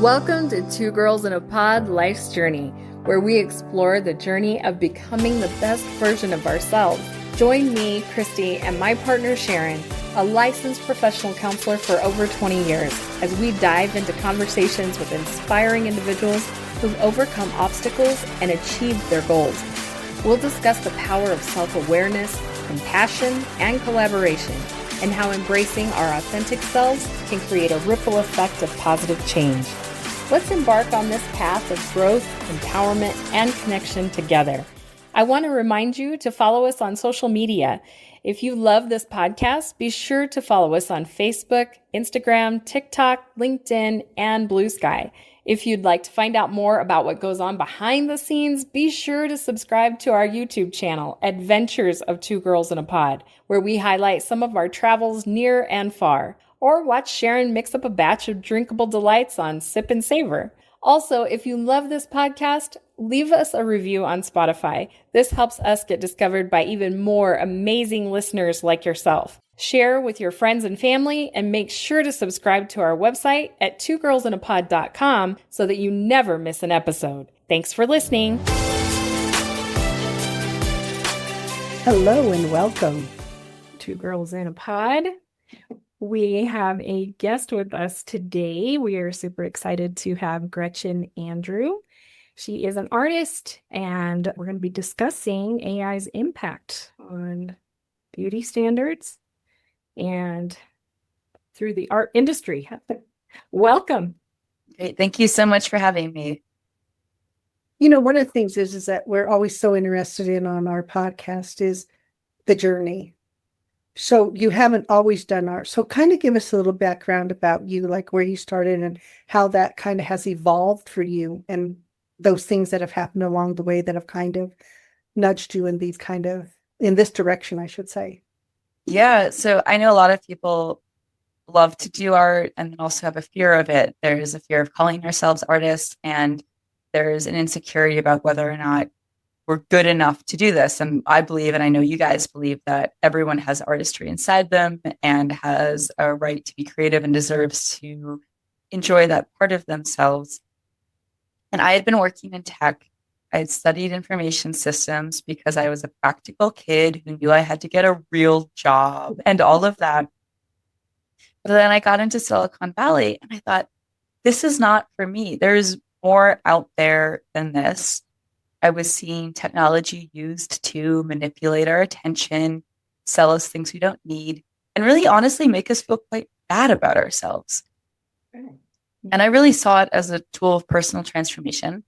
Welcome to Two Girls in a Pod Life's Journey, where we explore the journey of becoming the best version of ourselves. Join me, Christy, and my partner Sharon, a licensed professional counselor for over 20 years, as we dive into conversations with inspiring individuals who've overcome obstacles and achieved their goals. We'll discuss the power of self-awareness, compassion, and collaboration, and how embracing our authentic selves can create a ripple effect of positive change. Let's embark on this path of growth, empowerment, and connection together. I want to remind you to follow us on social media. If you love this podcast, be sure to follow us on Facebook, Instagram, TikTok, LinkedIn, and Blue Sky. If you'd like to find out more about what goes on behind the scenes, be sure to subscribe to our YouTube channel, Adventures of Two Girls in a Pod, where we highlight some of our travels near and far. Or watch Sharon mix up a batch of drinkable delights on Sip and Savor. Also, if you love this podcast, leave us a review on Spotify. This helps us get discovered by even more amazing listeners like yourself. Share with your friends and family, and make sure to subscribe to our website at twogirlsinapod.com so that you never miss an episode. Thanks for listening. Hello and welcome. Two Girls in a Pod. We have a guest with us today. We are super excited to have Gretchen Andrew. She is an artist, and we're going to be discussing AI's impact on beauty standards and through the art industry. Welcome. Great. Thank you so much for having me. You know, one of the things is that we're always so interested in on our podcast is the journey. So you haven't always done art. So kind of give us a little background about you, like where you started and how that kind of has evolved for you and those things that have happened along the way that have kind of nudged you in this direction, I should say. Yeah. So I know a lot of people love to do art and also have a fear of it. There's a fear of calling ourselves artists, and there's an insecurity about whether or not we're good enough to do this. And I believe, and I know you guys believe, that everyone has artistry inside them and has a right to be creative and deserves to enjoy that part of themselves. And I had been working in tech. I had studied information systems because I was a practical kid who knew I had to get a real job and all of that. But then I got into Silicon Valley and I thought, this is not for me. There's more out there than this. I was seeing technology used to manipulate our attention, sell us things we don't need, and really honestly make us feel quite bad about ourselves. And I really saw it as a tool of personal transformation.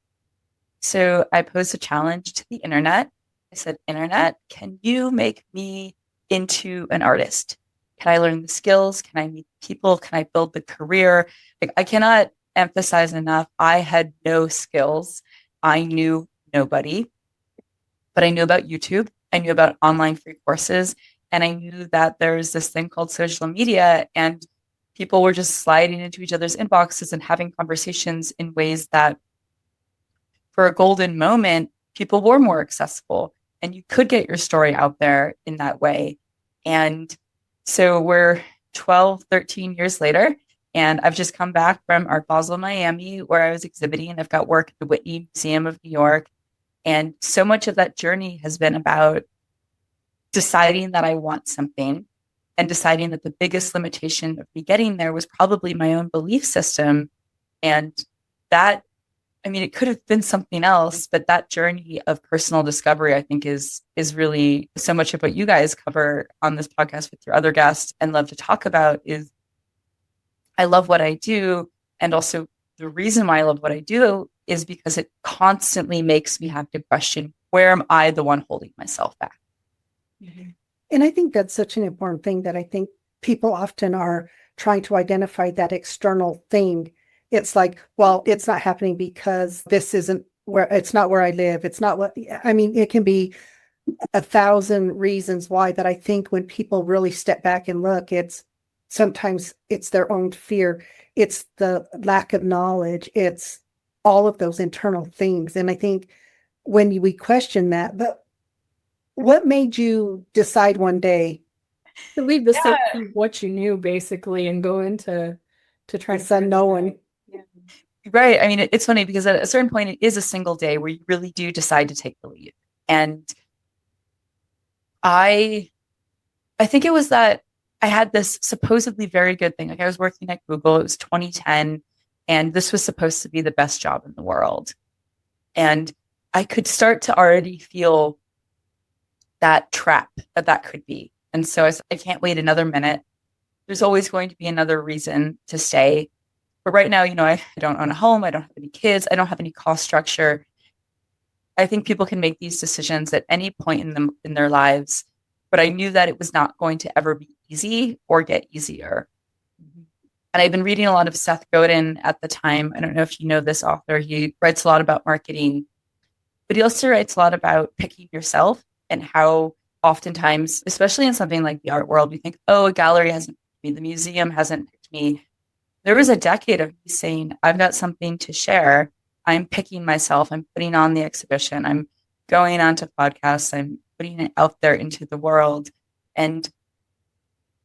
So I posed a challenge to the internet. I said, Internet, can you make me into an artist? Can I learn the skills? Can I meet people? Can I build the career? I cannot emphasize enough. I had no skills. I knew nobody, but I knew about YouTube. I knew about online free courses, and I knew that there's this thing called social media, and people were just sliding into each other's inboxes and having conversations in ways that, for a golden moment, people were more accessible, and you could get your story out there in that way. And so we're 12, 13 years later, and I've just come back from Art Basel, Miami, where I was exhibiting. I've got work at the Whitney Museum of New York. And so much of that journey has been about deciding that I want something and deciding that the biggest limitation of me getting there was probably my own belief system. And that, I mean, it could have been something else, but that journey of personal discovery, I think, is really so much of what you guys cover on this podcast with your other guests and love to talk about. Is I love what I do. And also the reason why I love what I do is because it constantly makes me have to question, where am I the one holding myself back? Mm-hmm. And I think that's such an important thing that I think people often are trying to identify that external thing. It's like, well, it's not happening because it's not where I live. It's not it can be 1,000 reasons why, but I think when people really step back and look, sometimes it's their own fear. It's the lack of knowledge. It's all of those internal things. And I think when we question that, but what made you decide one day to leave the sense of what you knew, basically, and go into to try to unknown? Yeah. Right. I mean, it's funny because at a certain point, it is a single day where you really do decide to take the lead. And I, I think it was that I had this supposedly very good thing. Like I was working at Google, it was 2010, and this was supposed to be the best job in the world. And I could start to already feel that trap that could be. And so I can't wait another minute. There's always going to be another reason to stay. But right now, I don't own a home. I don't have any kids. I don't have any cost structure. I think people can make these decisions at any point in their lives. But I knew that it was not going to ever be easy or get easier. And I've been reading a lot of Seth Godin at the time. I don't know if you know this author. He writes a lot about marketing, but he also writes a lot about picking yourself and how oftentimes, especially in something like the art world, we think, oh, a gallery hasn't picked me, the museum hasn't picked me. There was a decade of me saying, I've got something to share. I'm picking myself. I'm putting on the exhibition. I'm going onto podcasts. I'm putting it out there into the world. And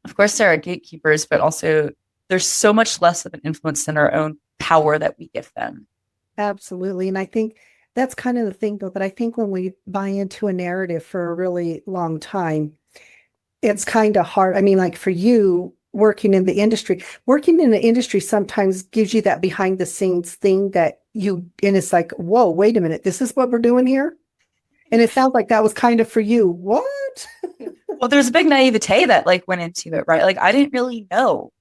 of course, there are gatekeepers, but also there's so much less of an influence than our own power that we give them. Absolutely. And I think that's kind of the thing, though, that I think when we buy into a narrative for a really long time, it's kind of hard. I mean, like for you working in the industry sometimes gives you that behind the scenes thing and it's like, whoa, wait a minute, this is what we're doing here. And it sounds like that was kind of for you. What? Well, there's a big naivete that went into it, right? I didn't really know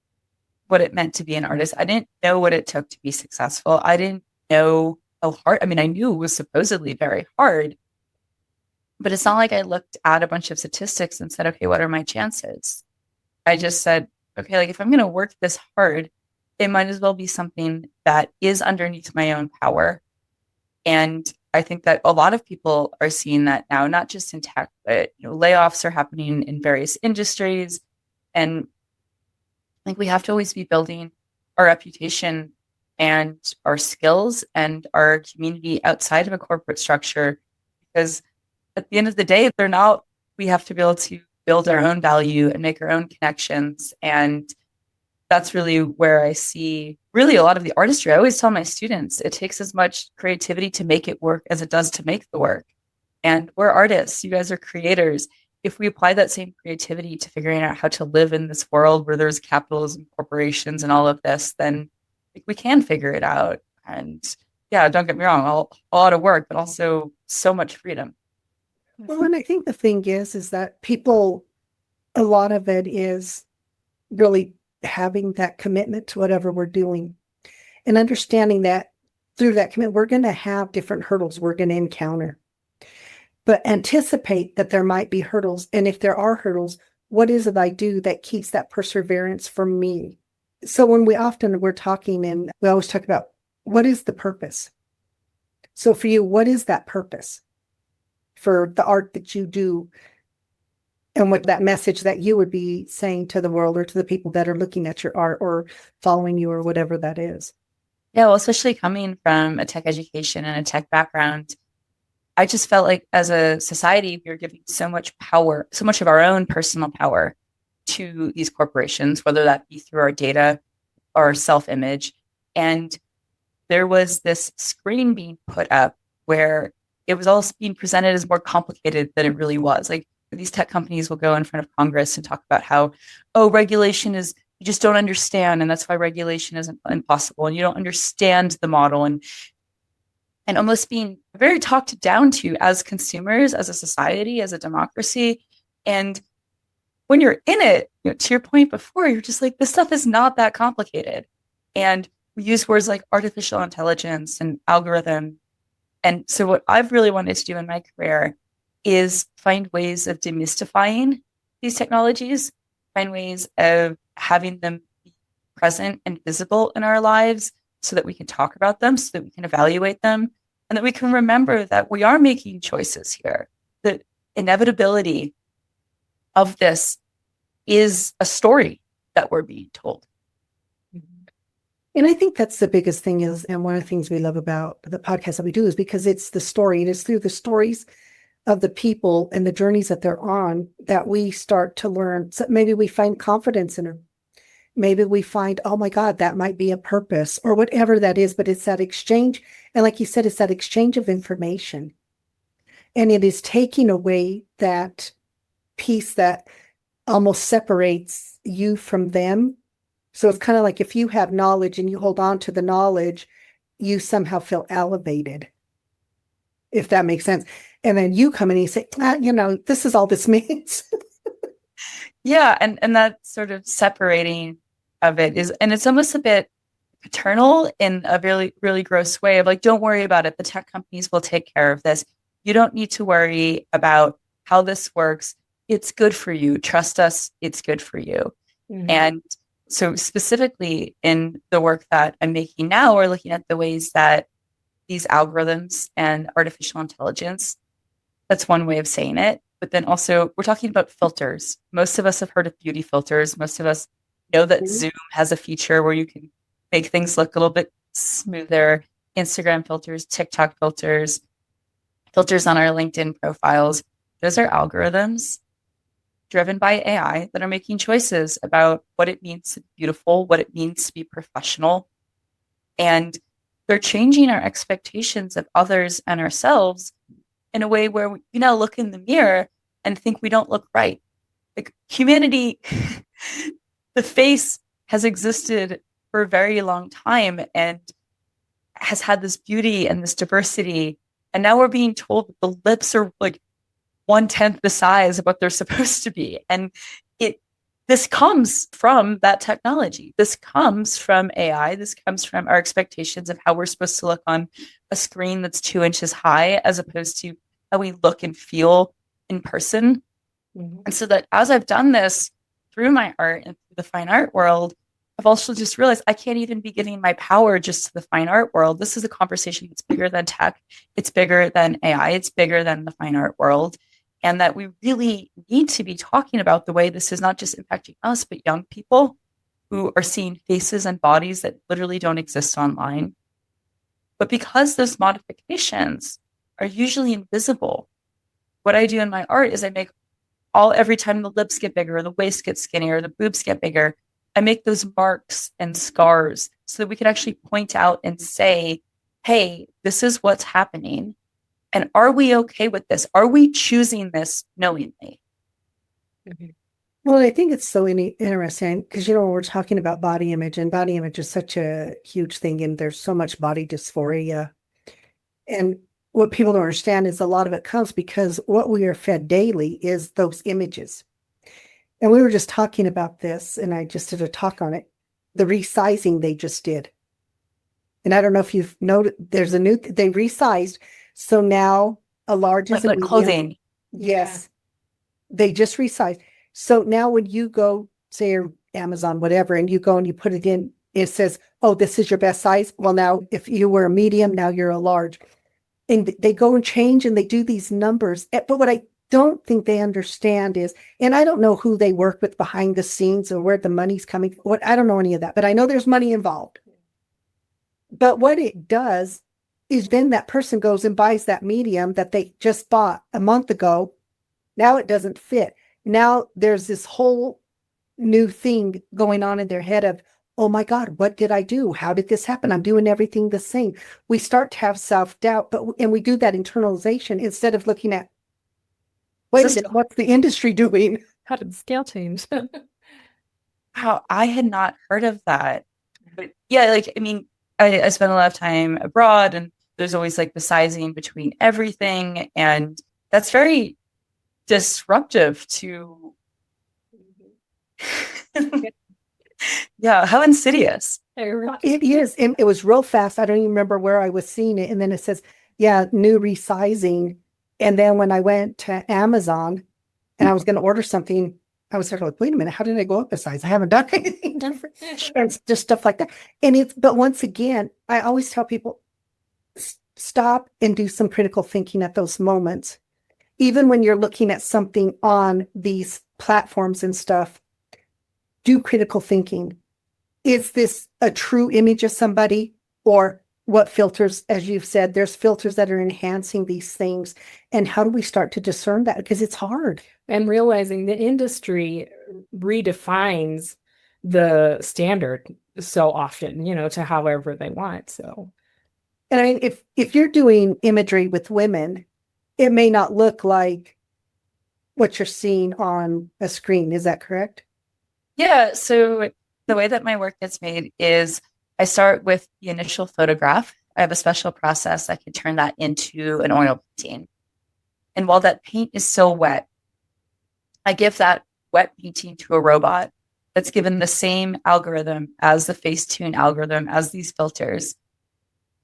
what it meant to be an artist. I didn't know what it took to be successful. I didn't know how hard. I mean, I knew it was supposedly very hard, but it's not like I looked at a bunch of statistics and said, okay, what are my chances? I just said, okay, if I'm going to work this hard, it might as well be something that is underneath my own power. And I think that a lot of people are seeing that now, not just in tech, but layoffs are happening in various industries. And I think we have to always be building our reputation and our skills and our community outside of a corporate structure, because at the end of the day, if they're not, we have to be able to build our own value and make our own connections. And that's really where I see really a lot of the artistry. I always tell my students, it takes as much creativity to make it work as it does to make the work. And we're artists. You guys are creators. If we apply that same creativity to figuring out how to live in this world where there's capitalism, corporations, and all of this, then we can figure it out. And yeah, don't get me wrong, a lot of work, but also so much freedom. Well, and I think the thing is that a lot of it is really having that commitment to whatever we're doing and understanding that through that commitment, we're going to have different hurdles we're going to encounter. But anticipate that there might be hurdles. And if there are hurdles, what is it I do that keeps that perseverance for me? So when we're talking and we always talk about what is the purpose? So for you, what is that purpose for the art that you do? And what that message that you would be saying to the world or to the people that are looking at your art or following you or whatever that is? Yeah, well, especially coming from a tech education and a tech background, I just felt like as a society, we were giving so much power, so much of our own personal power to these corporations, whether that be through our data or our self-image. And there was this screen being put up where it was all being presented as more complicated than it really was. These tech companies will go in front of Congress and talk about how, oh, regulation is, you just don't understand. And that's why regulation is impossible. And you don't understand the model. And almost being very talked down to as consumers, as a society, as a democracy. And when you're in it, to your point before, you're just like, this stuff is not that complicated. And we use words like artificial intelligence and algorithm. And so what I've really wanted to do in my career is find ways of demystifying these technologies, find ways of having them be present and visible in our lives so that we can talk about them, so that we can evaluate them, and that we can remember that we are making choices here. The inevitability of this is a story that we're being told. And I think that's the biggest thing and one of the things we love about the podcast that we do is because it's the story, and it's through the stories of the people and the journeys that they're on that we start to learn. So maybe we find confidence in them. maybe we find, oh my God, that might be a purpose or whatever that is, but it's that exchange. And like you said, it's that exchange of information. And it is taking away that piece that almost separates you from them. So it's kind of like if you have knowledge and you hold on to the knowledge, you somehow feel elevated, if that makes sense. And then you come in and you say, this is all this means. Yeah, and that sort of separating of it is, and it's almost a bit paternal in a really, really gross way of like, don't worry about it. The tech companies will take care of this. You don't need to worry about how this works. It's good for you. Trust us, it's good for you. Mhm. And so specifically in the work that I'm making now, we're looking at the ways that these algorithms and artificial intelligence, that's one way of saying it. But then also we're talking about filters. Most of us have heard of beauty filters. Most of us know that Mhm. Zoom has a feature where you can make things look a little bit smoother. Instagram filters, TikTok filters, filters on our LinkedIn profiles. Those are algorithms driven by AI that are making choices about what it means to be beautiful, what it means to be professional. And they're changing our expectations of others and ourselves in a way where we now look in the mirror and think we don't look right. Like humanity, the face has existed for a very long time and has had this beauty and this diversity. And now we're being told that the lips are like 1/10 the size of what they're supposed to be. And this comes from that technology. This comes from AI. This comes from our expectations of how we're supposed to look on a screen that's 2 inches high, as opposed to how we look and feel in person. Mhm. And so that as I've done this through my art and through the fine art world, I've also just realized I can't even be giving my power just to the fine art world. This is a conversation that's bigger than tech. It's bigger than AI. It's bigger than the fine art world. And that we really need to be talking about the way this is not just impacting us, but young people who are seeing faces and bodies that literally don't exist online. But because those modifications are usually invisible, what I do in my art is I make every time the lips get bigger, or the waist gets skinnier, or the boobs get bigger, I make those marks and scars so that we can actually point out and say, hey, this is what's happening. And are we okay with this? Are we choosing this knowingly? Well, I think it's so interesting because, we're talking about body image, and body image is such a huge thing, and there's so much body dysphoria. And what people don't understand is a lot of it comes because what we are fed daily is those images. And we were just talking about this, and I just did a talk on it, the resizing they just did. And I don't know if you've noted, there's they resized. So now a large is a Like medium. clothing. Yes. They just resized. So now when you go, say, Amazon, whatever, and you go and you put it in, it says, oh, this is your best size. Well, now if you were a medium, now you're a large. And they go and change and they do these numbers. But what I don't think they understand is, and I don't know who they work with behind the scenes or where the money's coming. I don't know any of that, but I know there's money involved. But what it does is then that person goes and buys that medium that they just bought a month ago. Now it doesn't fit. Now there's this whole new thing going on in their head of, oh my God, what did I do? How did this happen? I'm doing everything the same. We start to have self-doubt, and we do that internalization instead of looking at, wait a minute, what's the industry doing? How did the scale change? Wow, I had not heard of that. But yeah, like, I mean, I spent a lot of time abroad, and there's always like the sizing between everything. And that's very disruptive to, yeah, how insidious. It is. And it was real fast. I don't even remember where I was seeing it. And then it says, yeah, new resizing. And then when I went to Amazon and I was going to order something, I was sort of like, wait a minute, how did I go up a size? I haven't done anything different. It's just stuff like that. But once again, I always tell people, stop and do some critical thinking at those moments. Even when you're looking at something on these platforms and stuff, do critical thinking. Is this a true image of somebody, or what filters, as you've said, there's filters that are enhancing these things. And how do we start to discern that? Because it's hard. And realizing the industry redefines the standard so often, to however they want. So, And I mean, if you're doing imagery with women, it may not look like what you're seeing on a screen. Is that correct? Yeah. So the way that my work gets made is I start with the initial photograph. I have a special process. I can turn that into an oil painting. And while that paint is still wet, I give that wet painting to a robot that's given the same algorithm as the Facetune algorithm, as these filters.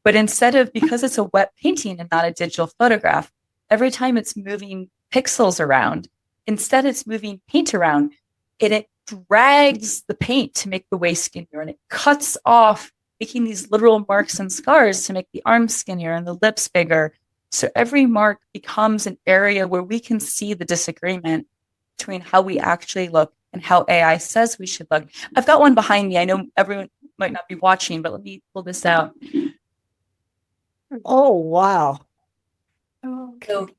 But instead of, because it's a wet painting and not a digital photograph, every time it's moving pixels around, instead it's moving paint around, and it drags the paint to make the waist skinnier, and it cuts off, making these literal marks and scars to make the arms skinnier and the lips bigger. So every mark becomes an area where we can see the disagreement between how we actually look and how AI says we should look. I've got one behind me. I know everyone might not be watching, but let me pull this out. Oh, wow. So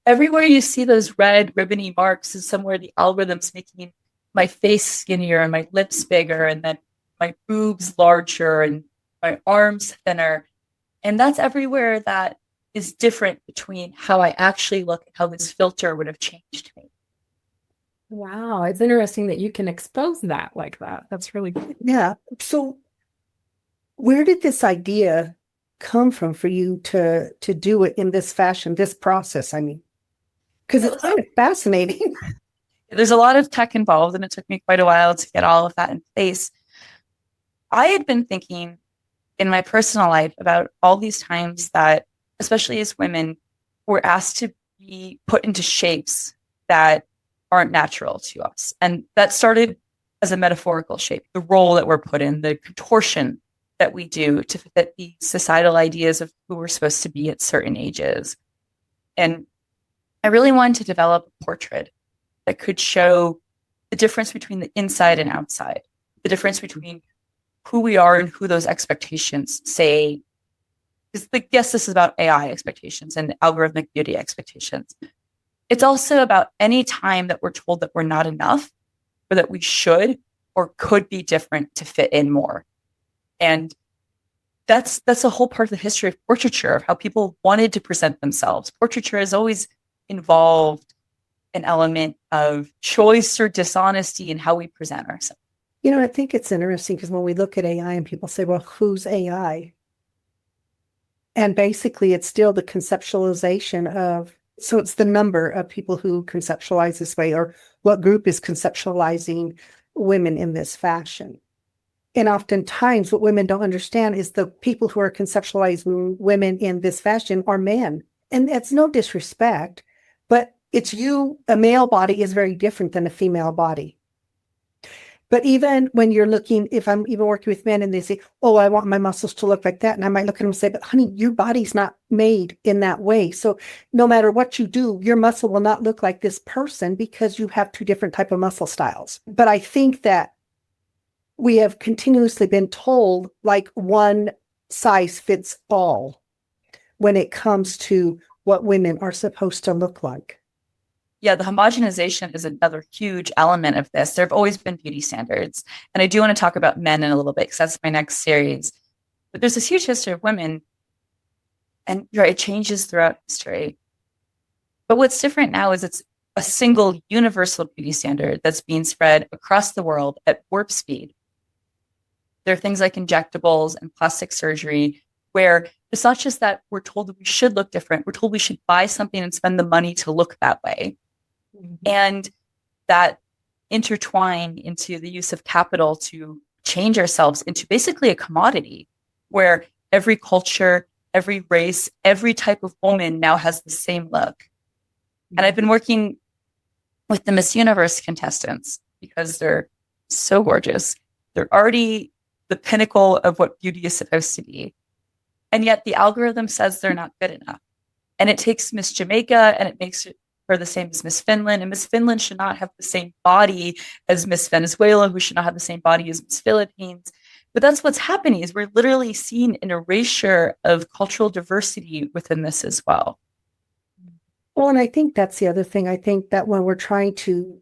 everywhere you see those red ribbony marks is somewhere the algorithm's making my face skinnier and my lips bigger, and then my boobs larger and my arms thinner. And that's everywhere that is different between how I actually look and how this filter would have changed me. wow, it's interesting that you can expose that like that. That's really good. Yeah. So where did this idea come from for you to do it in this fashion, this process? I mean, because it's kind of fascinating. There's a lot of tech involved, and it took me quite a while to get all of that in place. I had been thinking in my personal life about all these times that, especially as women, we're asked to be put into shapes that aren't natural to us. And that started as a metaphorical shape, the role that we're put in, the contortion that we do to fit the societal ideas of who we're supposed to be at certain ages. And I really wanted to develop a portrait that could show the difference between the inside and outside, the difference between who we are and who those expectations say. Because yes, this is about AI expectations and algorithmic beauty expectations. It's also about any time that we're told that we're not enough, or that we should or could be different to fit in more. And that's a whole part of the history of portraiture, of how people wanted to present themselves. Portraiture has always involved an element of choice or dishonesty in how we present ourselves. I think it's interesting because when we look at AI and people say, well, who's AI? And basically it's still the conceptualization of, so it's the number of people who conceptualize this way, or what group is conceptualizing women in this fashion. And oftentimes what women don't understand is the people who are conceptualizing women in this fashion are men. And that's no disrespect, but a male body is very different than a female body. But even when you're looking, if I'm even working with men and they say, oh, I want my muscles to look like that. And I might look at them and say, but honey, your body's not made in that way. So no matter what you do, your muscle will not look like this person because you have two different type of muscle styles. But I think that we have continuously been told like one size fits all when it comes to what women are supposed to look like. Yeah, the homogenization is another huge element of this. There have always been beauty standards. And I do want to talk about men in a little bit because that's my next series. But there's this huge history of women, and it changes throughout history. But what's different now is it's a single universal beauty standard that's being spread across the world at warp speed. There are things like injectables and plastic surgery where it's not just that we're told that we should look different. We're told we should buy something and spend the money to look that way. Mm-hmm. And that intertwine into the use of capital to change ourselves into basically a commodity where every culture, every race, every type of woman now has the same look. Mm-hmm. And I've been working with the Miss Universe contestants because they're so gorgeous. They're already the pinnacle of what beauty is supposed to be. And yet the algorithm says they're not good enough. And it takes Miss Jamaica and it makes her the same as Miss Finland. And Miss Finland should not have the same body as Miss Venezuela, who should not have the same body as Miss Philippines. But that's what's happening, is we're literally seeing an erasure of cultural diversity within this as well. Well, and I think that's the other thing. I think that when we're trying to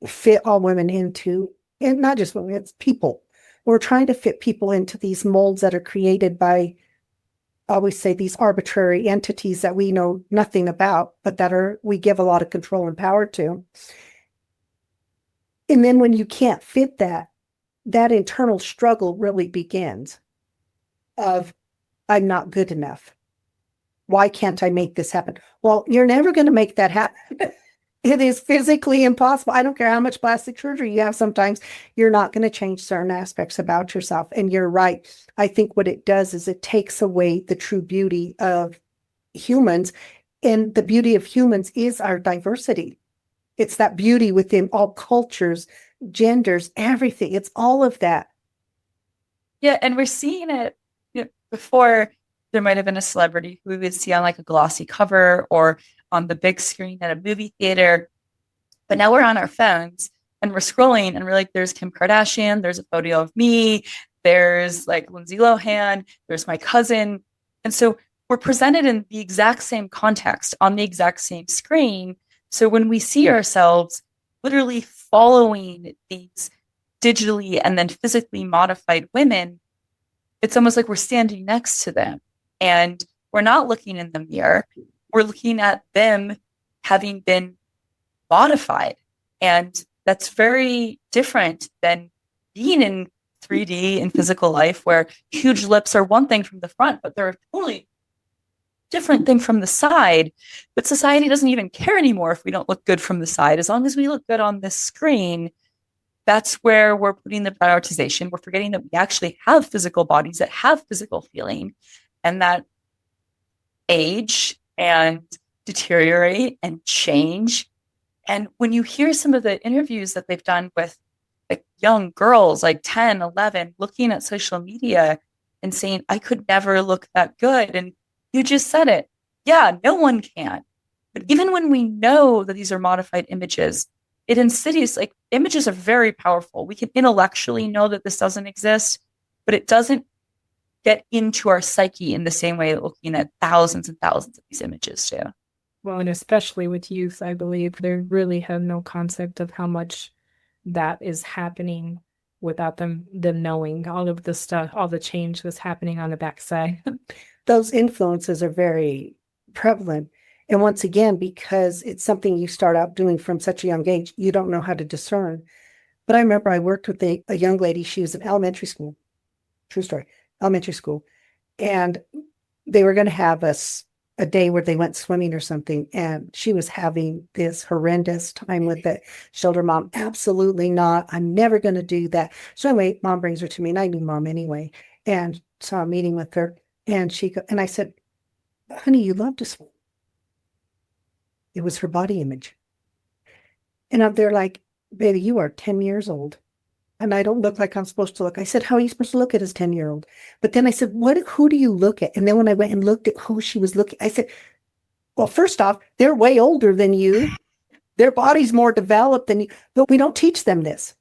fit all women into And not just women, it's people. We're trying to fit people into these molds that are created by, I always say, these arbitrary entities that we know nothing about, but we give a lot of control and power to. And then when you can't fit that internal struggle really begins of, I'm not good enough. Why can't I make this happen? Well, you're never going to make that happen. It is physically impossible. I don't care how much plastic surgery you have. Sometimes you're not going to change certain aspects about yourself. And you're right. I think what it does is it takes away the true beauty of humans. And the beauty of humans is our diversity. It's that beauty within all cultures, genders, everything. It's all of that. Yeah, and we're seeing it, before. There might have been a celebrity who we would see on like a glossy cover or on the big screen at a movie theater. But now we're on our phones and we're scrolling and we're like, there's Kim Kardashian, there's a photo of me, there's like Lindsay Lohan, there's my cousin. And so we're presented in the exact same context on the exact same screen. So when we see ourselves literally following these digitally and then physically modified women, it's almost like we're standing next to them. And we're not looking in the mirror. We're looking at them having been modified. And that's very different than being in 3D in physical life, where huge lips are one thing from the front, but they're a totally different thing from the side. But society doesn't even care anymore if we don't look good from the side. As long as we look good on this screen, that's where we're putting the prioritization. We're forgetting that we actually have physical bodies that have physical feeling and that age and deteriorate and change. And when you hear some of the interviews that they've done with like young girls, like 10, 11, looking at social media and saying, I could never look that good. And you just said it. Yeah, no one can. But even when we know that these are modified images, it insidious, like images are very powerful. We can intellectually know that this doesn't exist, but it doesn't get into our psyche in the same way that looking at thousands and thousands of these images do. Well, and especially with youth, I believe they really have no concept of how much that is happening without them knowing all of the stuff, all the change that's happening on the backside. Those influences are very prevalent. And once again, because it's something you start out doing from such a young age, you don't know how to discern. But I remember I worked with a young lady. She was in elementary school. True story. Elementary school. And they were going to have a day where they went swimming or something. And she was having this horrendous time with it. She told her mom, absolutely not. I'm never going to do that. So anyway, mom brings her to me, and I knew mom anyway. And so I'm meeting with her. And I said, honey, you love to swim. It was her body image. And they're like, baby, you are 10 years old. And I don't look like I'm supposed to look. I said, how are you supposed to look at as 10-year-old? But then I said, who do you look at? And then when I went and looked at who she was looking, I said, well, first off, they're way older than you. Their body's more developed than you, but we don't teach them this.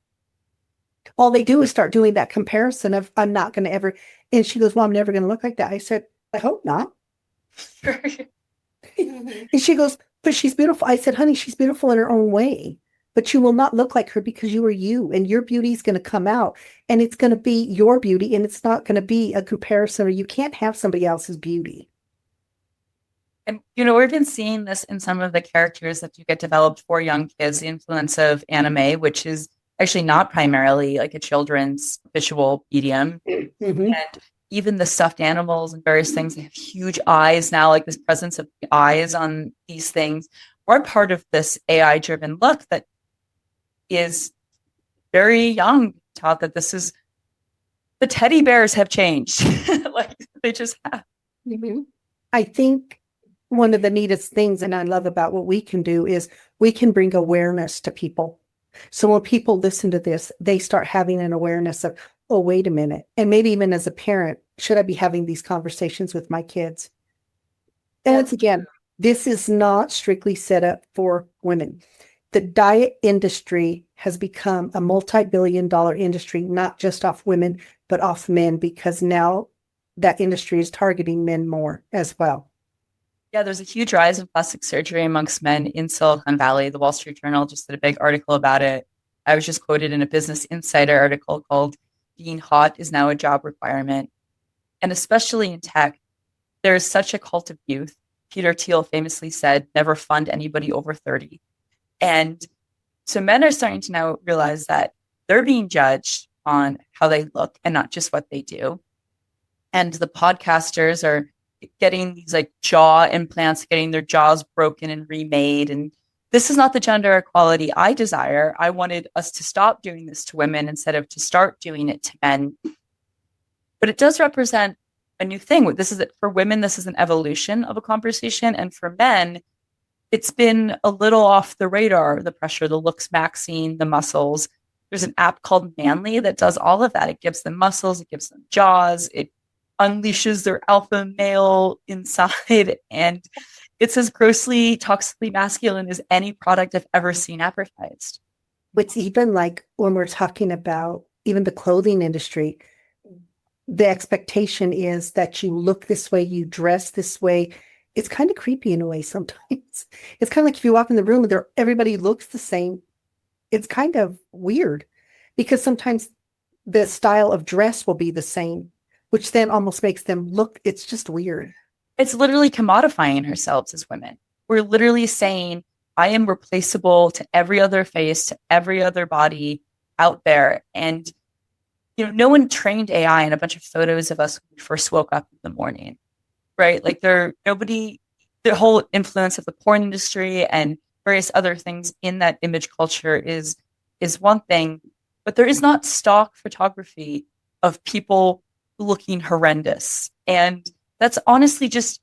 All they do is start doing that comparison of, I'm not going to ever. And she goes, well, I'm never going to look like that. I said, I hope not. And she goes, but she's beautiful. I said, honey, she's beautiful in her own way. But you will not look like her because you are you, and your beauty is going to come out, and it's going to be your beauty, and it's not going to be a comparison, or you can't have somebody else's beauty. And, we've been seeing this in some of the characters that you get developed for young kids, the influence of anime, which is actually not primarily like a children's visual medium. Mm-hmm. And even the stuffed animals and various things, they have huge eyes now, like this presence of the eyes on these things, are part of this AI-driven look that is very young, taught that this is, the teddy bears have changed. Like they just have. Mm-hmm. I think one of the neatest things, and I love about what we can do, is we can bring awareness to people. So when people listen to this, they start having an awareness of, oh, wait a minute. And maybe even as a parent, should I be having these conversations with my kids? And once again, this is not strictly set up for women. The diet industry has become a multi-billion-dollar industry, not just off women, but off men, because now that industry is targeting men more as well. Yeah, there's a huge rise of plastic surgery amongst men in Silicon Valley. The Wall Street Journal just did a big article about it. I was just quoted in a Business Insider article called "Being Hot is Now a Job Requirement." And especially in tech, there is such a cult of youth. Peter Thiel famously said, never fund anybody over 30. And so men are starting to now realize that they're being judged on how they look and not just what they do. And the podcasters are getting these like jaw implants, getting their jaws broken and remade. And this is not the gender equality I desire. I wanted us to stop doing this to women instead of to start doing it to men. But it does represent a new thing. This is for women, this is an evolution of a conversation. And for men, it's been a little off the radar, the pressure, the looks maxing, the muscles. There's an app called Manly that does all of that. It gives them muscles, it gives them jaws, it unleashes their alpha male inside. And it's as grossly toxically masculine as any product I've ever seen advertised. It's even like when we're talking about even the clothing industry, the expectation is that you look this way, you dress this way. It's kind of creepy in a way sometimes. It's kind of like if you walk in the room and everybody looks the same. It's kind of weird because sometimes the style of dress will be the same, which then almost makes them look, it's just weird. It's literally commodifying ourselves as women. We're literally saying, I am replaceable to every other face, to every other body out there. And no one trained AI in a bunch of photos of us when we first woke up in the morning, right? Like the whole influence of the porn industry and various other things in that image culture is one thing, but there is not stock photography of people looking horrendous. And that's honestly just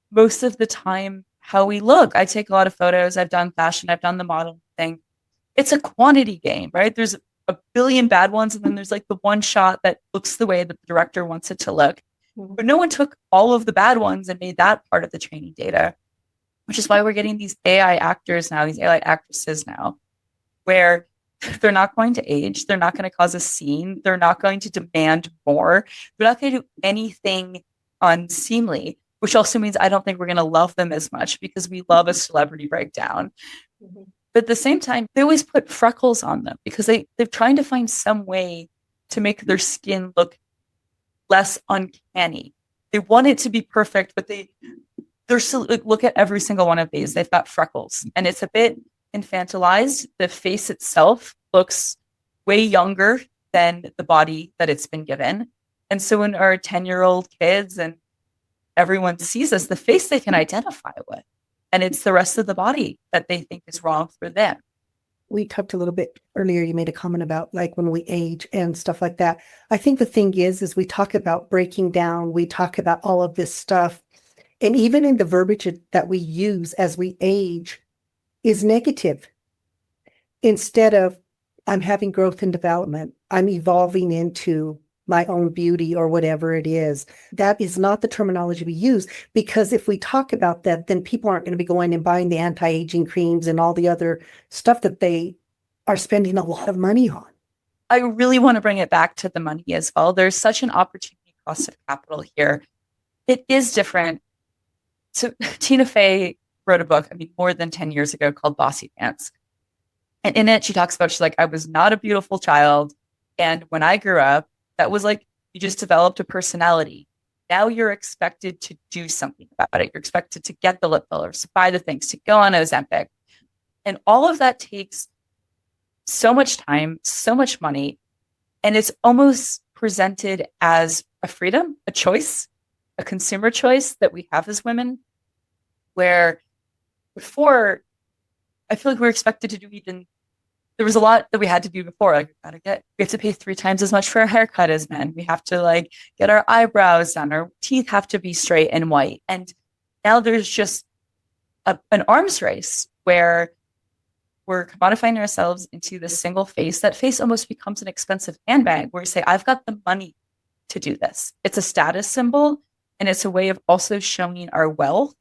most of the time how we look. I take a lot of photos. I've done fashion. I've done the modeling thing. It's a quantity game, right? There's a billion bad ones, and then there's like the one shot that looks the way that the director wants it to look. But no one took all of the bad ones and made that part of the training data, which is why we're getting these AI actors now, these AI actresses now, where they're not going to age. They're not going to cause a scene. They're not going to demand more. They're not going to do anything unseemly, which also means I don't think we're going to love them as much because we love a celebrity breakdown. Mm-hmm. But at the same time, they always put freckles on them because they're trying to find some way to make their skin look less uncanny. They want it to be perfect, but they're still, look at every single one of these. They've got freckles and it's a bit infantilized. The face itself looks way younger than the body that it's been given. And so when our 10-year-old kids and everyone sees us, the face they can identify with. And it's the rest of the body that they think is wrong for them. We talked a little bit earlier, you made a comment about like when we age and stuff like that. I think the thing is we talk about breaking down, we talk about all of this stuff. And even in the verbiage that we use as we age is negative. Instead of, I'm having growth and development, I'm evolving into my own beauty or whatever it is. That is not the terminology we use, because if we talk about that, then people aren't going to be going and buying the anti-aging creams and all the other stuff that they are spending a lot of money on. I really want to bring it back to the money as well. There's such an opportunity cost of capital here. It is different. So Tina Fey wrote a book, more than 10 years ago called Bossy Pants. And in it, she talks about, she's like, I was not a beautiful child. And when I grew up, that was like, you just developed a personality. Now you're expected to do something about it. You're expected to get the lip fillers, to buy the things, to go on Ozempic. And all of that takes so much time, so much money. And it's almost presented as a freedom, a choice, a consumer choice that we have as women, where before, I feel like we're expected to do there was a lot that we had to do before. Like we have to pay 3 times as much for a haircut as men. We have to get our eyebrows done. Our teeth have to be straight and white. And now there's just an arms race where we're commodifying ourselves into this single face. That face almost becomes an expensive handbag where we say, I've got the money to do this. It's a status symbol. And it's a way of also showing our wealth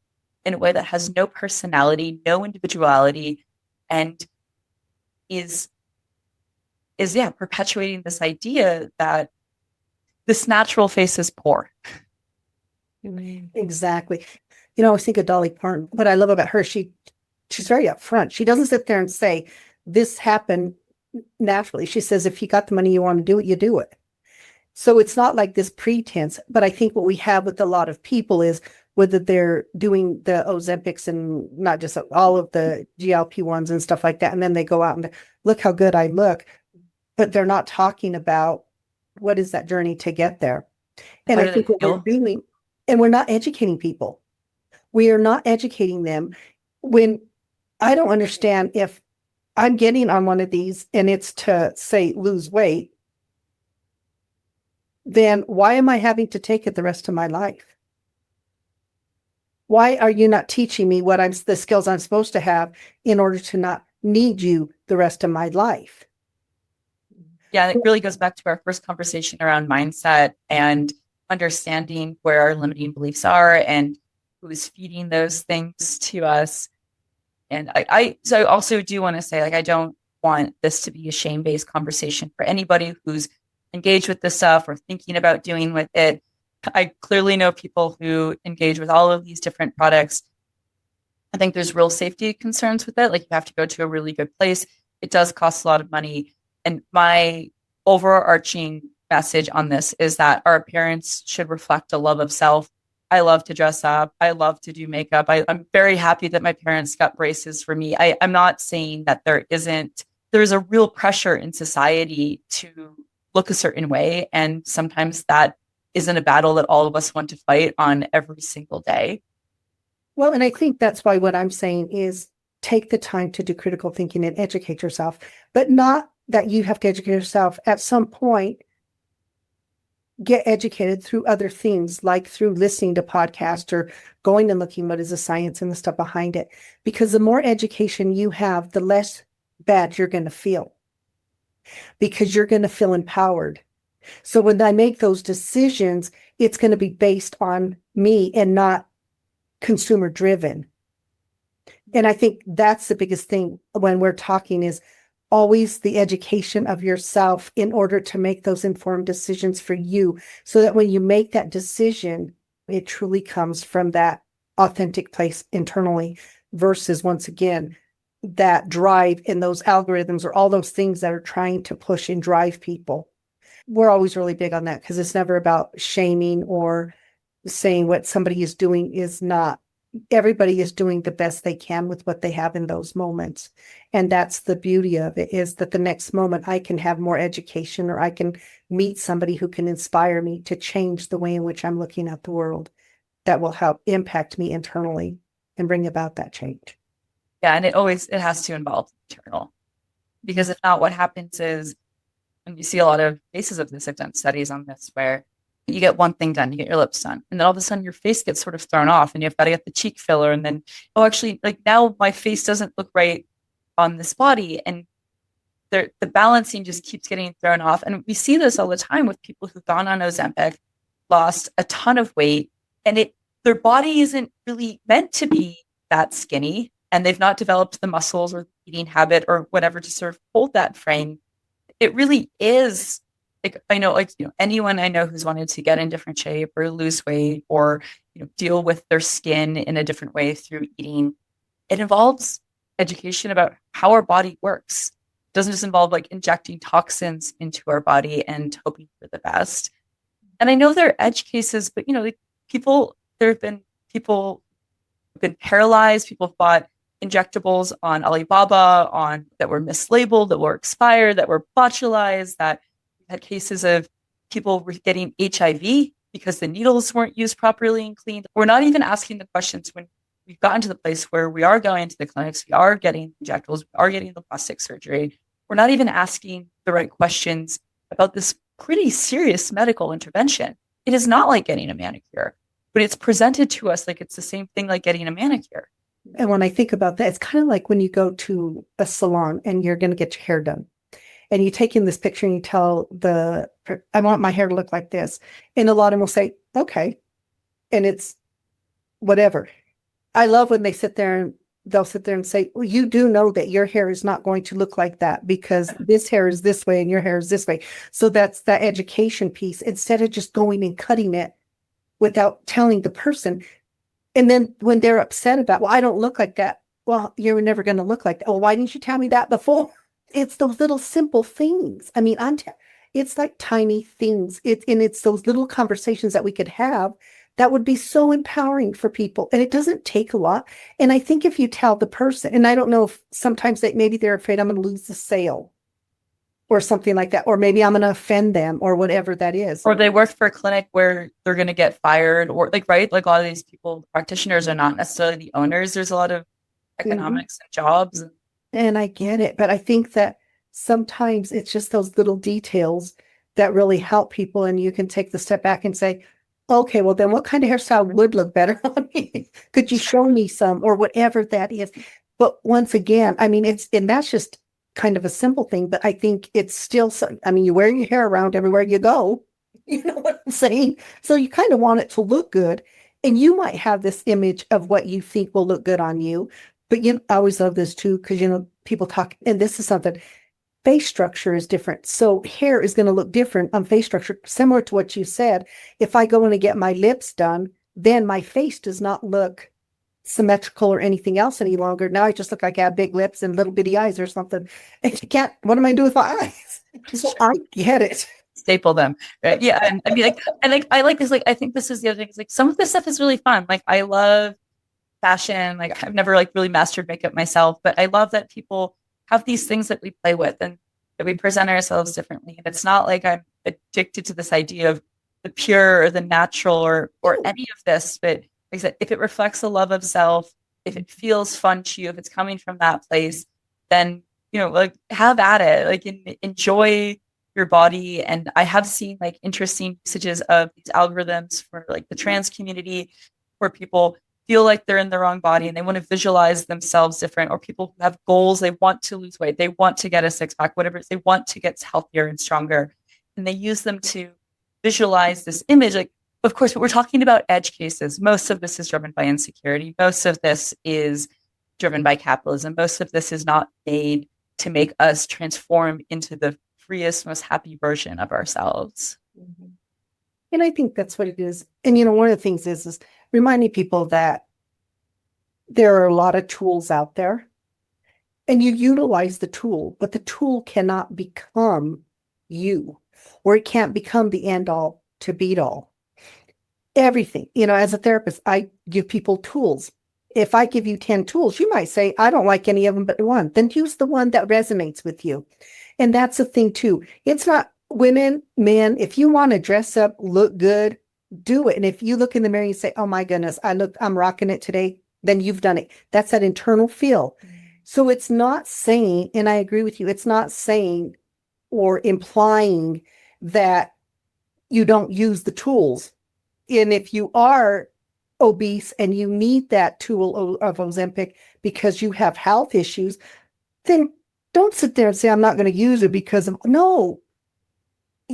in a way that has no personality, no individuality, and is perpetuating this idea that this natural face is poor. Exactly. I was thinking of Dolly Parton. What I love about her, she's very upfront. She doesn't sit there and say, this happened naturally. She says, if you got the money, you want to do it, you do it. So it's not like this pretense, but I think what we have with a lot of people is whether they're doing the Ozempics and not just all of the GLP-1s and stuff like that. And then they go out and look how good I look, but they're not talking about what is that journey to get there. And How I do think they what we're feel? doing, and we're not educating people. We are not educating them. When I don't understand, if I'm getting on one of these and it's to say lose weight, then why am I having to take it the rest of my life? Why are you not teaching me what the skills I'm supposed to have in order to not need you the rest of my life? Yeah, it really goes back to our first conversation around mindset and understanding where our limiting beliefs are and who's feeding those things to us. And so I also do want to say, like, I don't want this to be a shame-based conversation for anybody who's engaged with this stuff or thinking about doing with it. I clearly know people who engage with all of these different products. I think there's real safety concerns with it. Like, you have to go to a really good place. It does cost a lot of money. And my overarching message on this is that our appearance should reflect a love of self. I love to dress up. I love to do makeup. I'm very happy that my parents got braces for me. I'm not saying that there's a real pressure in society to look a certain way. And sometimes that isn't a battle that all of us want to fight on every single day. Well, and I think that's why what I'm saying is take the time to do critical thinking and educate yourself, but not that you have to educate yourself. At some point, get educated through other things, like through listening to podcasts or going and looking what is the science and the stuff behind it. Because the more education you have, the less bad you're going to feel, because you're going to feel empowered. So when I make those decisions, it's going to be based on me and not consumer driven. And I think that's the biggest thing when we're talking is always the education of yourself in order to make those informed decisions for you, so that when you make that decision, it truly comes from that authentic place internally versus, once again, that drive and those algorithms or all those things that are trying to push and drive people. We're always really big on that because it's never about shaming or saying what somebody is doing is not. Everybody is doing the best they can with what they have in those moments. And that's the beauty of it, is that the next moment I can have more education, or I can meet somebody who can inspire me to change the way in which I'm looking at the world, that will help impact me internally and bring about that change. Yeah, and it has to involve internal, because if not, what happens is, and you see a lot of cases of this, I've done studies on this, where you get one thing done, you get your lips done, and then all of a sudden your face gets sort of thrown off, and you've got to get the cheek filler, and then, oh, actually, like, now my face doesn't look right on this body, and the balancing just keeps getting thrown off. And we see this all the time with people who've gone on Ozempic, lost a ton of weight, and their body isn't really meant to be that skinny, and they've not developed the muscles or eating habit or whatever to sort of hold that frame. It really is, like, I know, like, anyone I know who's wanted to get in different shape or lose weight or, deal with their skin in a different way through eating, it involves education about how our body works. It doesn't just involve like injecting toxins into our body and hoping for the best. And I know there are edge cases, but like, there have been people who've been paralyzed, people bought injectables on Alibaba that were mislabeled, that were expired, that were botulized, that had cases of people getting HIV because the needles weren't used properly and cleaned. We're not even asking the questions when we've gotten to the place where we are going to the clinics, we are getting injectables, we are getting the plastic surgery. We're not even asking the right questions about this pretty serious medical intervention. It is not like getting a manicure, but it's presented to us like it's the same thing like getting a manicure. And when I think about that, it's kind of like when you go to a salon and you're going to get your hair done. And you take in this picture and you tell I want my hair to look like this. And a lot of them will say, okay. And it's whatever. I love when they'll sit there and say, well, you do know that your hair is not going to look like that because this hair is this way and your hair is this way. So that's that education piece, instead of just going and cutting it without telling the person. And then when they're upset about, well, I don't look like that. Well, you're never going to look like that. Well, why didn't you tell me that before? It's those little simple things. I mean, it's like tiny things. It's those little conversations that we could have that would be so empowering for people. And it doesn't take a lot. And I think if you tell the person, and I don't know if sometimes maybe they're afraid I'm going to lose the sale or something like that, or maybe I'm going to offend them or whatever that is. Or they work for a clinic where they're going to get fired, or like, right? Like a lot of these people, practitioners are not necessarily the owners. There's a lot of economics and jobs. And I get it, but I think that sometimes it's just those little details that really help people. And you can take the step back and say, okay, well, then what kind of hairstyle would look better on me? Could you show me some or whatever that is? But once again, I mean, and that's just kind of a simple thing, but I think it's still, I mean, you wear your hair around everywhere you go. You know what I'm saying? So you kind of want it to look good. And you might have this image of what you think will look good on you. But I always love this too, because, people talk, and this is something, face structure is different. So hair is going to look different on face structure, similar to what you said. If I go in and get my lips done, then my face does not look symmetrical or anything else any longer. Now I just look like I have big lips and little bitty eyes or something. And you can't, what am I doing with my eyes? So I get it. Staple them, right? Yeah. And I mean, I like this. Like, I think this is the other thing. Is like some of this stuff is really fun. Like, I love fashion. Like, I've never like really mastered makeup myself, but I love that people have these things that we play with and that we present ourselves differently. And it's not like I'm addicted to this idea of the pure or the natural or any of this, but like I said, if it reflects a love of self, if it feels fun to you, if it's coming from that place, then, like, have at it, like, enjoy your body. And I have seen like interesting usages of these algorithms for like the trans community, where people feel like they're in the wrong body and they want to visualize themselves different, or people who have goals, they want to lose weight, they want to get a six-pack, whatever it is, they want to get healthier and stronger, and they use them to visualize this image. Like, of course, but we're talking about edge cases. Most of this is driven by insecurity. Most of this is driven by capitalism. Most of this is not made to make us transform into the freest, most happy version of ourselves. Mm-hmm. And I think that's what it is. And, one of the things is reminding people that there are a lot of tools out there and you utilize the tool, but the tool cannot become you, or it can't become the end all to beat all. Everything, as a therapist, I give people tools. If I give you 10 tools, you might say, I don't like any of them but one. Then use the one that resonates with you. And that's the thing too. It's not women, men. If you want to dress up, look good, do it. And if you look in the mirror and you say, oh my goodness, I'm rocking it today, then you've done it. That's that internal feel. So it's not saying, and I agree with you, it's not saying or implying that you don't use the tools. And if you are obese and you need that tool of Ozempic because you have health issues, then don't sit there and say, I'm not going to use it because of, no.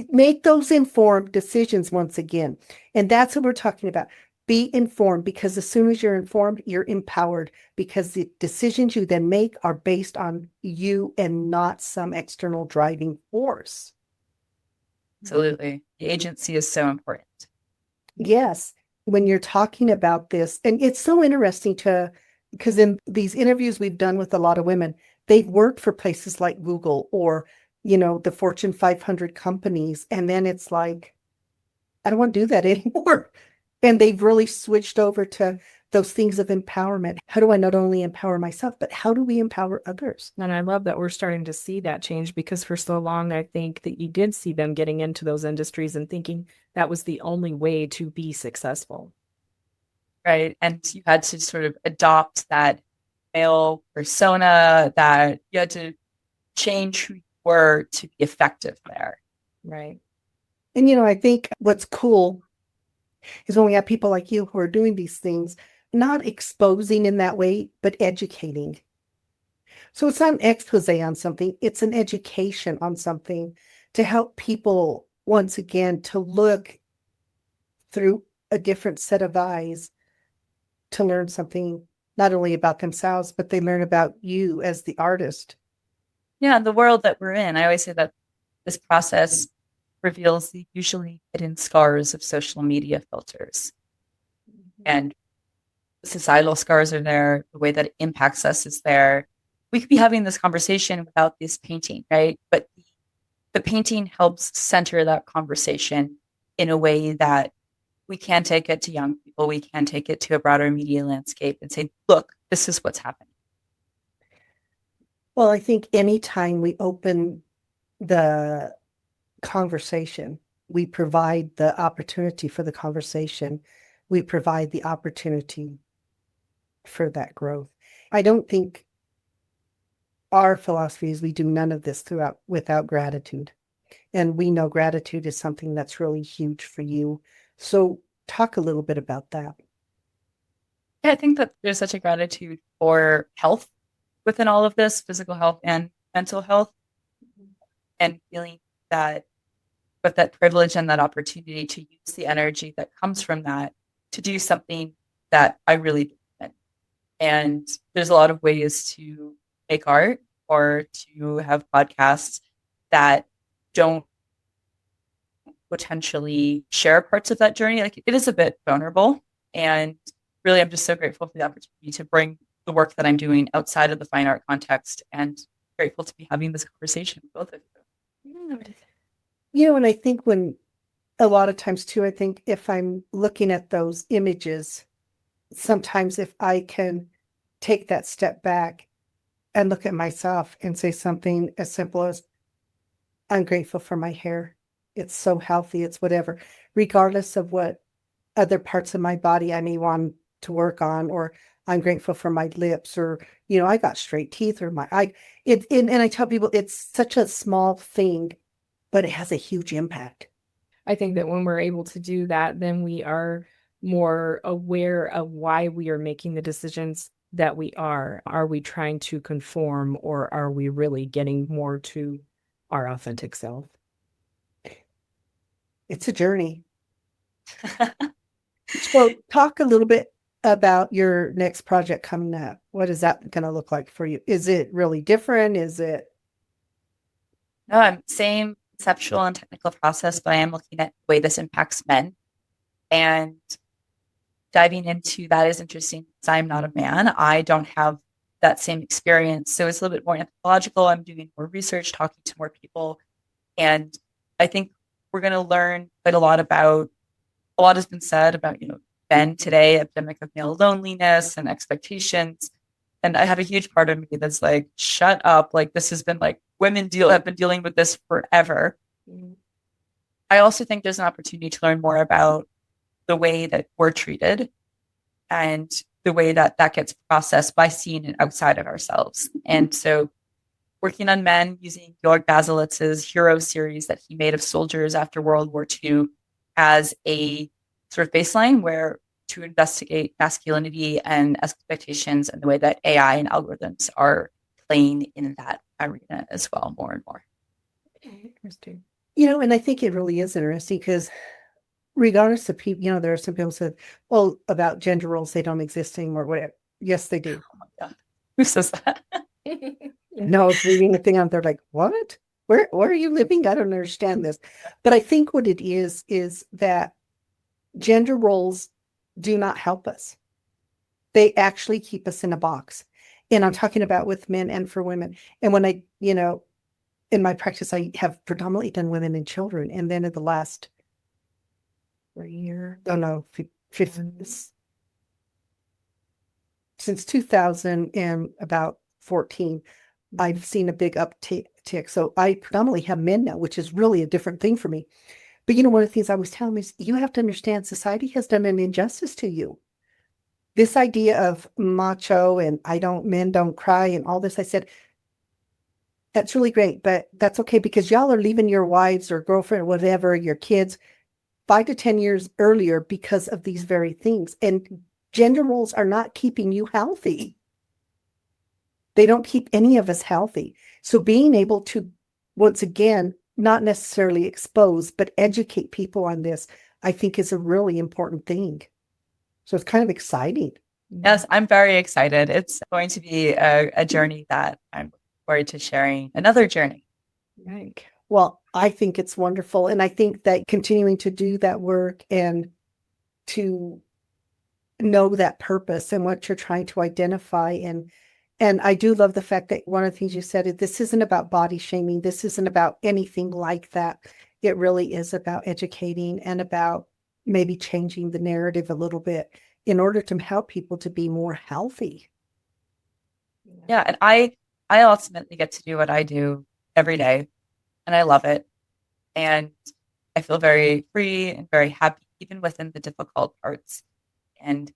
Make those informed decisions once again. And that's what we're talking about. Be informed, because as soon as you're informed, you're empowered, because the decisions you then make are based on you and not some external driving force. Absolutely. The agency is so important. Yes. When you're talking about this, and it's so interesting because in these interviews we've done with a lot of women, they've worked for places like Google or the Fortune 500 companies. And then it's like, I don't want to do that anymore. And they've really switched over to those things of empowerment. How do I not only empower myself, but how do we empower others? And I love that we're starting to see that change, because for so long, I think that you did see them getting into those industries and thinking that was the only way to be successful. Right. And you had to sort of adopt that male persona, that you had to change who you were to be effective there. Right. And, I think what's cool is when we have people like you who are doing these things, not exposing in that way, but educating. So it's not an expose on something, it's an education on something to help people, once again, to look through a different set of eyes, to learn something not only about themselves, but they learn about you as the artist. Yeah, the world that we're in. I always say that this process reveals the usually hidden scars of social media filters. And societal scars are there, the way that it impacts us is there. we could be having this conversation without this painting, right? But the painting helps center that conversation in a way that we can take it to young people, we can take it to a broader media landscape and say, look, this is what's happening. Well, I think anytime we open the conversation, we provide the opportunity for the conversation. We provide the opportunity for that growth. I don't think our philosophy is we do none of this without gratitude. And we know gratitude is something that's really huge for you. So talk a little bit about that. Yeah, I think that there's such a gratitude for health within all of this, physical health and mental health, and feeling that with that privilege and that opportunity to use the energy that comes from that to do something that I really believe in. And there's a lot of ways to make art or to have podcasts that don't potentially share parts of that journey. Like it is a bit vulnerable. And really, I'm just so grateful for the opportunity to bring the work that I'm doing outside of the fine art context, and grateful to be having this conversation with both of you. You know, and I think when a lot of times too, I think if I'm looking at those images, sometimes if I can take that step back and look at myself and say something as simple as, I'm grateful for my hair. It's so healthy. It's whatever, regardless of what other parts of my body I may want to work on, or I'm grateful for my lips, or, you know, I got straight teeth, or and I tell people it's such a small thing, but it has a huge impact. I think that when we're able to do that, then we are more aware of why we are making the decisions that we are. Are we trying to conform, or are we really getting more to our authentic self? It's a journey. So talk a little bit about your next project coming up. What is that going to look like for you? Is it really different? Is it? No, I'm same conceptual and technical process, but I am looking at the way this impacts men. And diving into that is interesting because I'm not a man. I don't have that same experience. So it's a little bit more anthropological. I'm doing more research, talking to more people. And I think we're going to learn quite a lot about, a lot has been said about, men today, epidemic of male loneliness and expectations. And I have a huge part of me that's like, shut up. Like this has been like have been dealing with this forever. Mm-hmm. I also think there's an opportunity to learn more about the way that we're treated and the way that that gets processed by seeing it outside of ourselves. And so working on men using Georg Basilitz's Hero series that he made of soldiers after World War II as a sort of baseline where to investigate masculinity and expectations and the way that AI and algorithms are playing in that arena as well, more and more. Interesting. And I think it really is interesting because regardless of people, there are some people who said, well, about gender roles, they don't exist anymore, whatever. Yes, they do. Oh my God. Who says that? No, it's reading the thing out there like, what? Where are you living? I don't understand this. But I think what it is that gender roles do not help us. They actually keep us in a box. And I'm talking about with men and for women. And when I, in my practice, I have predominantly done women and children. And then in the last year, since 2000 and about 14, I've seen a big uptick. So I predominantly have men now, which is really a different thing for me. But one of the things I was telling them is you have to understand society has done an injustice to you. This idea of macho and men don't cry and all this, I said, that's really great, but that's okay because y'all are leaving your wives or girlfriend or whatever, your kids 5 to 10 years earlier because of these very things. And gender roles are not keeping you healthy. They don't keep any of us healthy. So being able to, once again, not necessarily expose, but educate people on this, I think is a really important thing. So it's kind of exciting. Yes, I'm very excited. It's going to be a journey that I'm looking forward to sharing another journey. Right. Well, I think it's wonderful. And I think that continuing to do that work and to know that purpose and what you're trying to identify and And I do love the fact that one of the things you said is this isn't about body shaming. This isn't about anything like that. It really is about educating and about maybe changing the narrative a little bit in order to help people to be more healthy. Yeah, and I ultimately get to do what I do every day, and I love it. And I feel very free and very happy, even within the difficult parts. And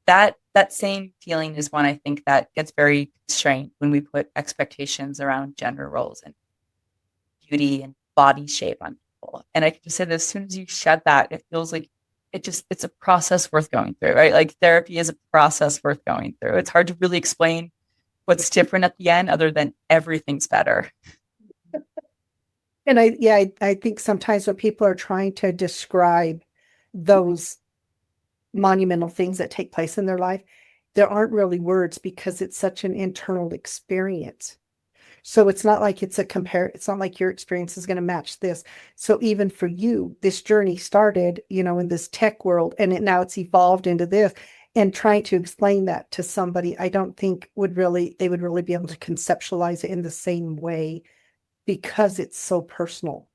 that same feeling is one I think that gets very constrained when we put expectations around gender roles and beauty and body shape on people. And I can just say that as soon as you shed that, it feels like it's a process worth going through, right? Like therapy is a process worth going through. It's hard to really explain what's different at the end other than everything's better. And I think sometimes when people are trying to describe those monumental things that take place in their life, there aren't really words because it's such an internal experience. So it's not like it's not like your experience is going to match this. So even for you, this journey started, in this tech world, and now it's evolved into this. And trying to explain that to somebody, I don't think they would really be able to conceptualize it in the same way because it's so personal.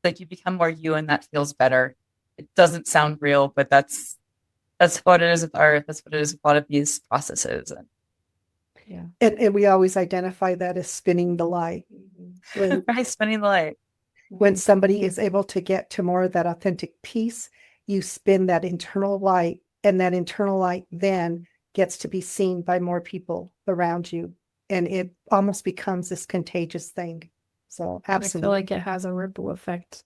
Like you become more you, and that feels better. It doesn't sound real, but that's what it is with art. That's what it is with a lot of these processes. And Yeah. And we always identify that as spinning the light. right, spinning the light. When somebody is able to get to more of that authentic peace, you spin that internal light, and that internal light then gets to be seen by more people around you. And it almost becomes this contagious thing. So I absolutely. feel like it has a ripple effect.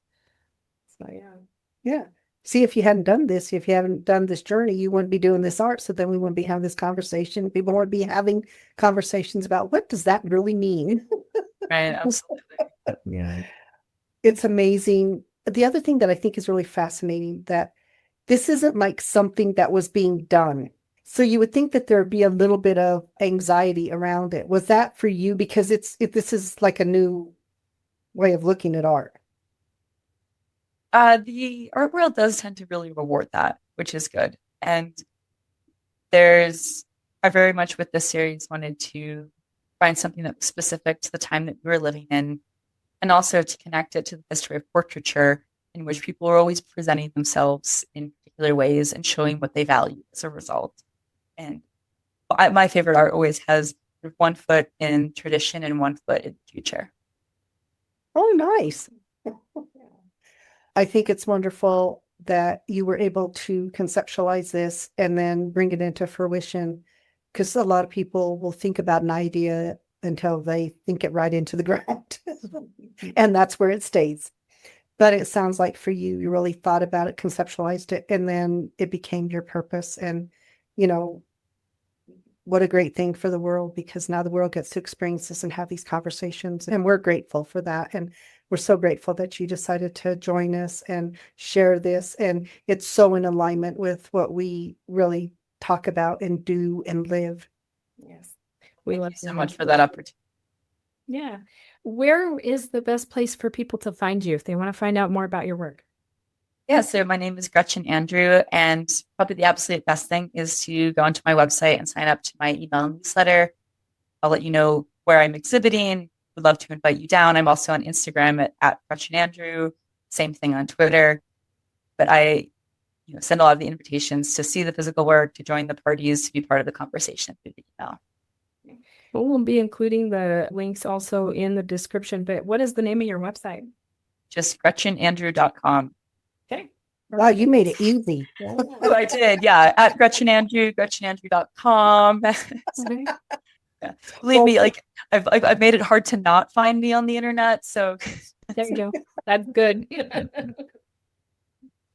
So yeah. Yeah. See, if you hadn't done this, if you haven't done this journey, you wouldn't be doing this art. So then we wouldn't be having this conversation. People wouldn't be having conversations about what does that really mean? Right, absolutely. Yeah. It's amazing. The other thing that I think is really fascinating that this isn't like something that was being done. So you would think that there would be a little bit of anxiety around it. Was that for you? Because this is like a new way of looking at art. The art world does tend to really reward that, which is good. And I very much with this series wanted to find something that was specific to the time that we were living in, and also to connect it to the history of portraiture, in which people are always presenting themselves in particular ways and showing what they value as a result. And my favorite art always has one foot in tradition and one foot in the future. Oh, nice. I think it's wonderful that you were able to conceptualize this and then bring it into fruition, because a lot of people will think about an idea until they think it right into the ground. And that's where it stays. But it sounds like for you, you really thought about it, conceptualized it, and then it became your purpose. And, what a great thing for the world, because now the world gets to experience this and have these conversations. And we're grateful for that. And we're so grateful that you decided to join us and share this. And it's so in alignment with what we really talk about and do and live. Yes. We Thank love you so much for that opportunity. Yeah. Where is the best place for people to find you if they want to find out more about your work? Yeah, so my name is Gretchen Andrew, and probably the absolute best thing is to go onto my website and sign up to my email newsletter. I'll let you know where I'm exhibiting. Would love to invite you down. I'm also on Instagram at Gretchen Andrew, same thing on Twitter. But I send a lot of the invitations to see the physical work, to join the parties, to be part of the conversation through the email. We'll be including the links also in the description, but what is the name of your website? Just GretchenAndrew.com. Okay. Wow, you made it easy. Oh, I did, yeah. At Gretchen Andrew, GretchenAndrew.com. Yeah. Believe me, like I've made it hard to not find me on the internet. So there you go. That's good.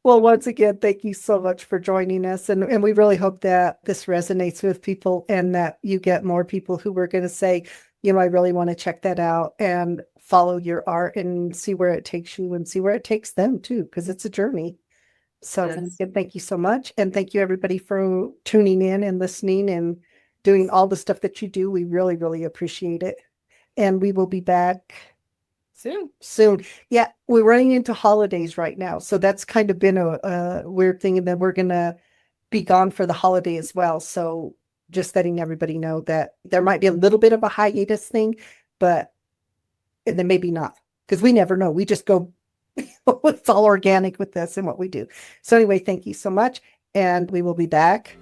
Well, once again, thank you so much for joining us. And we really hope that this resonates with people and that you get more people who are going to say, I really want to check that out and follow your art and see where it takes you and see where it takes them too, because it's a journey. So again, thank you so much. And thank you everybody for tuning in and listening and doing all the stuff that you do. We really, really appreciate it. And we will be back soon. Yeah, we're running into holidays right now. So that's kind of been a weird thing. And then we're going to be gone for the holiday as well. So just letting everybody know that there might be a little bit of a hiatus thing, but and then maybe not, because we never know. We just go, it's all organic with this and what we do. So anyway, thank you so much. And we will be back